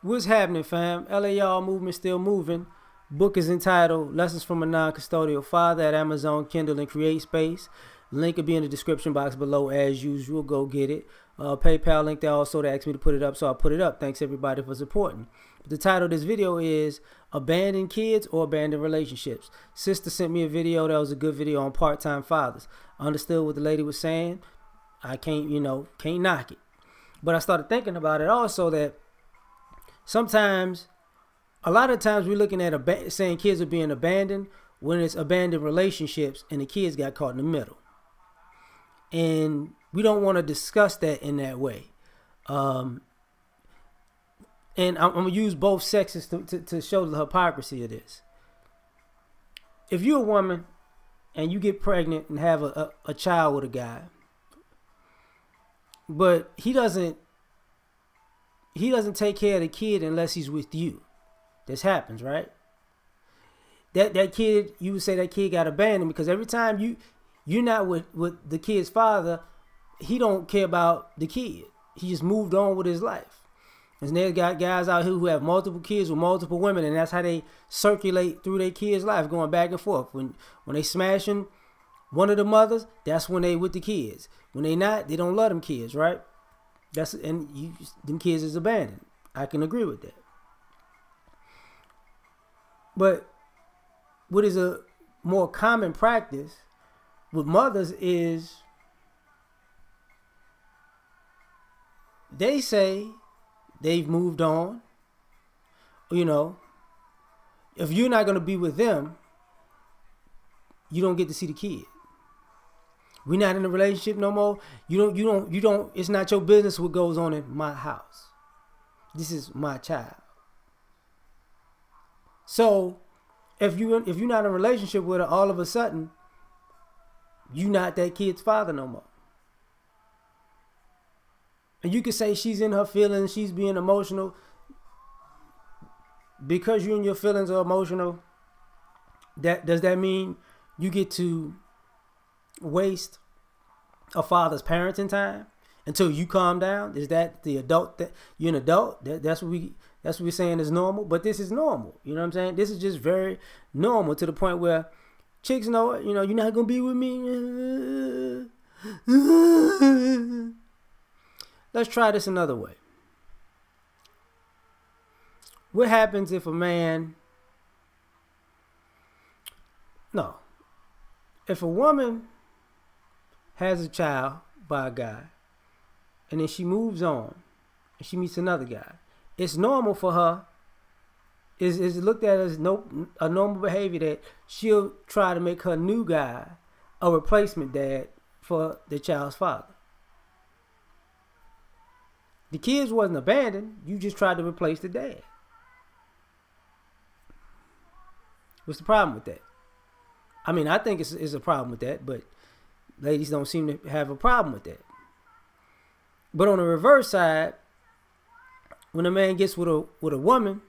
What's happening, fam? L.A.R. movement still moving. Book is entitled Lessons from a Non-Custodial Father at Amazon, Kindle, and Create Space. Link will be in the description box below as usual. Go get it. PayPal link there also. They asked me to put it up, so I'll put it up. Thanks everybody for supporting. The title of this video is Abandoned Kids or Abandoned Relationships. Sister sent me a video. That was a good video on part-time fathers. I understood what the lady was saying. I can't knock it. But I started thinking about it also that sometimes, a lot of times we're looking at saying kids are being abandoned when it's abandoned relationships and the kids got caught in the middle. And we don't want to discuss that in that way. And I'm going to use both sexes to show the hypocrisy of this. If you're a woman and you get pregnant and have a child with a guy, but he doesn't take care of the kid unless he's with you. This happens, right? That kid, you would say that kid got abandoned because every time you're not with the kid's father, he don't care about the kid. He just moved on with his life. And there's got guys out here who have multiple kids with multiple women, and that's how they circulate through their kid's life, going back and forth. When they smashing one of the mothers, that's when they with the kids. When they not, they don't love them kids, right? Them kids is abandoned. I can agree with that. But what is a more common practice with mothers is they say they've moved on. You know, if you're not going to be with them, you don't get to see the kid. We're not in a relationship no more. You don't, it's not your business what goes on in my house. This is my child. So if you're not in a relationship with her, all of a sudden, you're not that kid's father no more. And you could say she's in her feelings, she's being emotional. Because you and your feelings are emotional, does that mean you get to waste a father's parenting time until you calm down? Is that the adult that you're an adult? That's what we're saying is normal. But this is normal. You know what I'm saying? This is just very normal to the point where chicks know it. You know, you're not gonna be with me. Let's try this another way. What happens if a woman has a child by a guy and then she moves on and she meets another guy? It's normal for her, is looked at as a normal behavior that she'll try to make her new guy a replacement dad for the child's father. The kids wasn't abandoned, you just tried to replace the dad. What's the problem with that? I mean, I think it's a problem with that, but ladies don't seem to have a problem with that. But on the reverse side, when a man gets with a woman,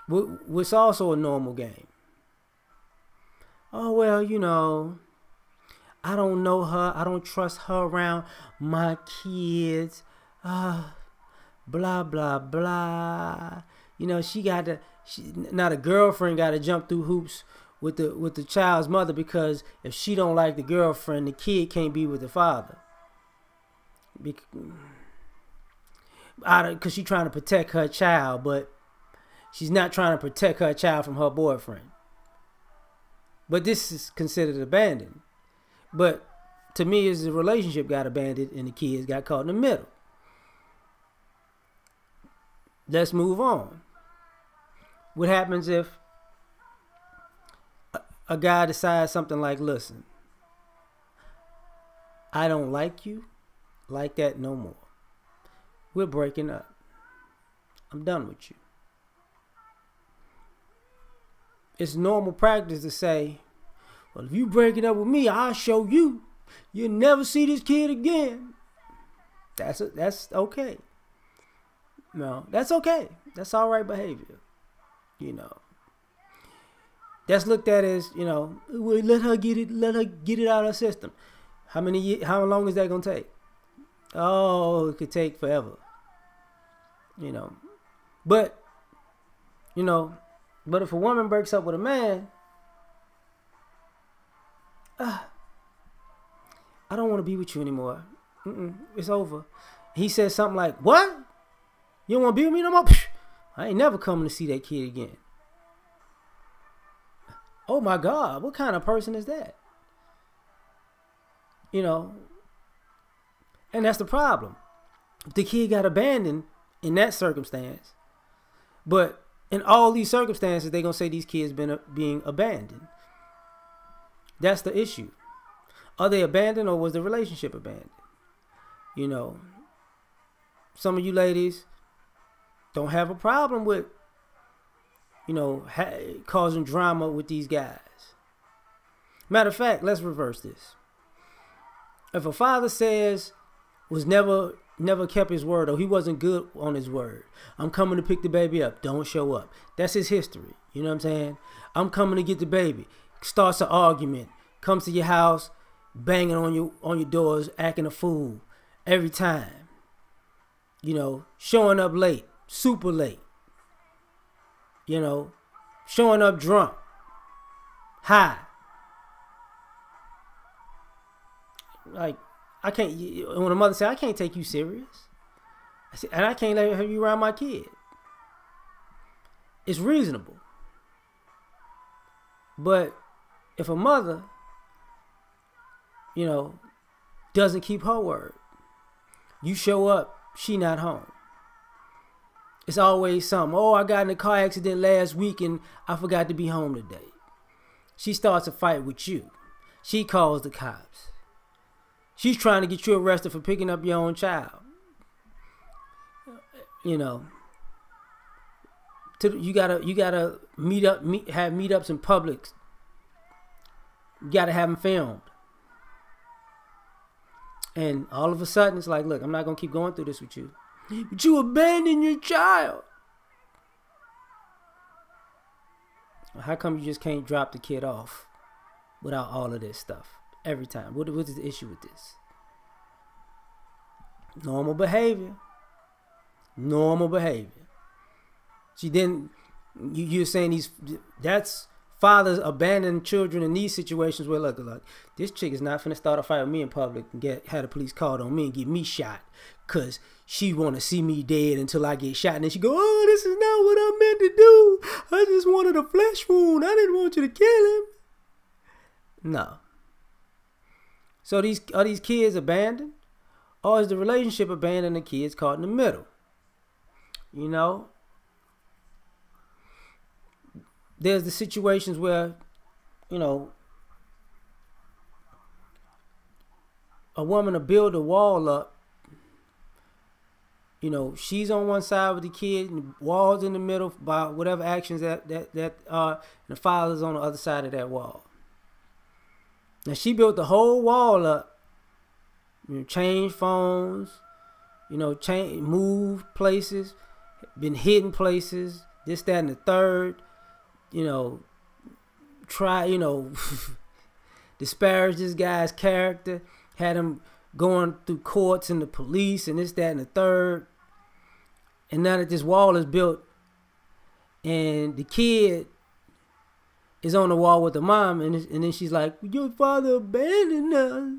what's also a normal game. Oh, well, you know, I don't know her. I don't trust her around my kids. Blah, blah, blah. You know, now the girlfriend got to jump through hoops with the child's mother, because if she don't like the girlfriend, the kid can't be with the father. Because she's trying to protect her child, but she's not trying to protect her child from her boyfriend. But this is considered abandoned. But to me, is the relationship got abandoned and the kids got caught in the middle. Let's move on. What happens if a guy decides something like, listen, I don't like you like that no more. We're breaking up. I'm done with you. It's normal practice to say, well, if you breaking up with me, I'll show you. You'll never see this kid again. That's okay. No, that's okay. That's all right behavior. You know, that's looked at as, you know, well, let her get it out of her system. How long is that gonna take? Oh, it could take forever. You know, but you know, but if a woman breaks up with a man, I don't want to be with you anymore. It's over. He said something like, "What? You don't want to be with me no more? I ain't never coming to see that kid again." Oh my God, what kind of person is that? You know, and that's the problem. The kid got abandoned in that circumstance, but in all these circumstances, they're gonna say these kids being abandoned. That's the issue. Are they abandoned, or was the relationship abandoned? You know, some of you ladies don't have a problem with, you know, causing drama with these guys. Matter of fact, let's reverse this. If a father says was never kept his word, or he wasn't good on his word, I'm coming to pick the baby up, don't show up. That's his history. You know what I'm saying? I'm coming to get the baby. Starts an argument, comes to your house, banging on your doors, acting a fool every time. You know, showing up late, super late. You know, showing up drunk, high. Like, I can't, when a mother says, I can't take you serious. And I can't let you around my kid. It's reasonable. But if a mother, you know, doesn't keep her word, you show up, she not home. It's always something. Oh, I got in a car accident last week and I forgot to be home today. She starts a fight with you. She calls the cops. She's trying to get you arrested for picking up your own child. You know, you gotta have meetups in public. You gotta have them filmed. And all of a sudden, it's like, look, I'm not gonna keep going through this with you. But you abandoned your child. How come you just can't drop the kid off without all of this stuff every time? What is the issue with this? Normal behavior. Normal behavior. She didn't. You're saying that's fathers abandon children in these situations where look, this chick is not finna start a fight with me in public and have the police called on me and get me shot because she want to see me dead until I get shot. And then she go, oh, this is not what I meant to do. I just wanted a flesh wound. I didn't want you to kill him. No. So are these kids abandoned? Or is the relationship abandoned and the kids caught in the middle? You know? There's the situations where, you know, a woman will build a wall up. You know, she's on one side with the kid, and the wall's in the middle by whatever actions that are, and the father's on the other side of that wall. Now she built the whole wall up. You know, changed phones, you know, moved places, been hidden places, this, that, and the third. You know, disparage this guy's character, had him going through courts and the police and this, that, and the third. And now that this wall is built and the kid is on the wall with the mom, and then she's like, your father abandoned us.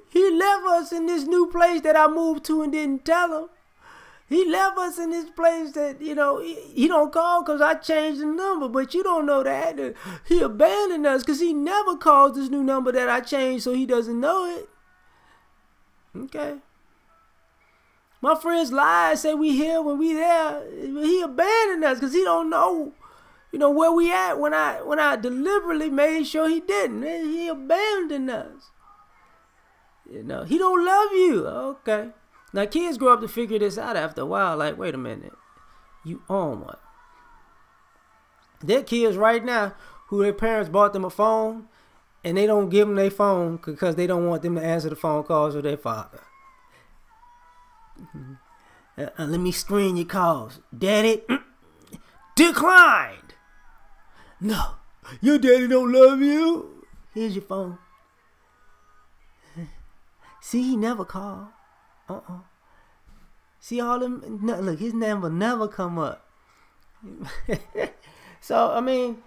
He left us in this new place that I moved to and didn't tell him. He left us in this place that, you know, he don't call because I changed the number, but you don't know that. He abandoned us because he never calls this new number that I changed, so he doesn't know it. Okay. My friends lie, say we here when we there. He abandoned us because he don't know, you know, where we at when I deliberately made sure he didn't. He abandoned us. You know, he don't love you. Okay. Now, kids grow up to figure this out after a while. Like, wait a minute. You own what? There are kids right now who their parents bought them a phone and they don't give them their phone because they don't want them to answer the phone calls of their father. Let me screen your calls. Daddy, declined. No, your daddy don't love you. Here's your phone. See, he never called. See all them, look, his name will never come up. So, I mean,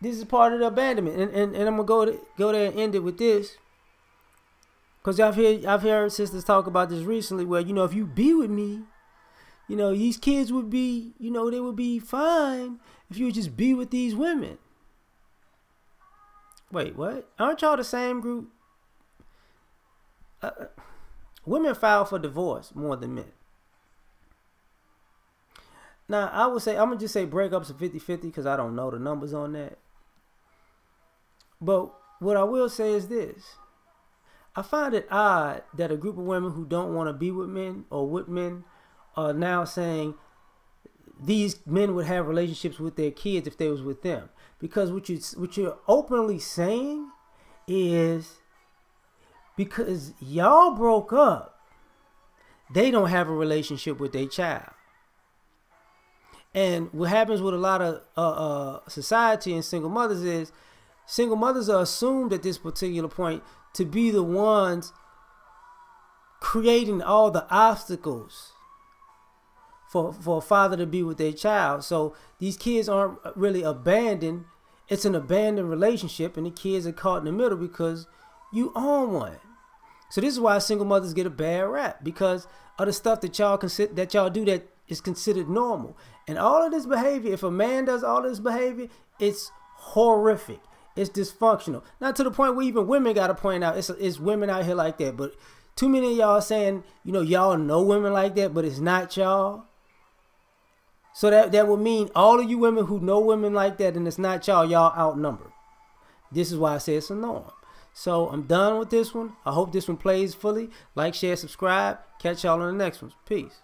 this is part of the abandonment. And I'm going to go there and end it with this. Because I've heard sisters talk about this recently where, you know, if you be with me, you know, these kids would be, you know, they would be fine if you would just be with these women. Wait, what? Aren't y'all the same group? Women file for divorce more than men. Now, I would say, I'm going to just say breakups are 50-50 because I don't know the numbers on that. But what I will say is this. I find it odd that a group of women who don't want to be with men or with men are now saying these men would have relationships with their kids if they was with them. Because what you're openly saying is because y'all broke up, they don't have a relationship with their child. And what happens with a lot of society and single mothers is single mothers are assumed at this particular point to be the ones creating all the obstacles for a father to be with their child. So these kids aren't really abandoned. It's an abandoned relationship, and the kids are caught in the middle because you own one. So this is why single mothers get a bad rap, because of the stuff that y'all do that is considered normal. And all of this behavior, if a man does all this behavior, it's horrific. It's dysfunctional. Not to the point where even women got to point out it's women out here like that. But too many of y'all saying, you know, y'all know women like that, but it's not y'all. So that would mean all of you women who know women like that and it's not y'all outnumbered. This is why I say it's a norm. So I'm done with this one. I hope this one plays fully. Like, share, subscribe. Catch y'all on the next one. Peace.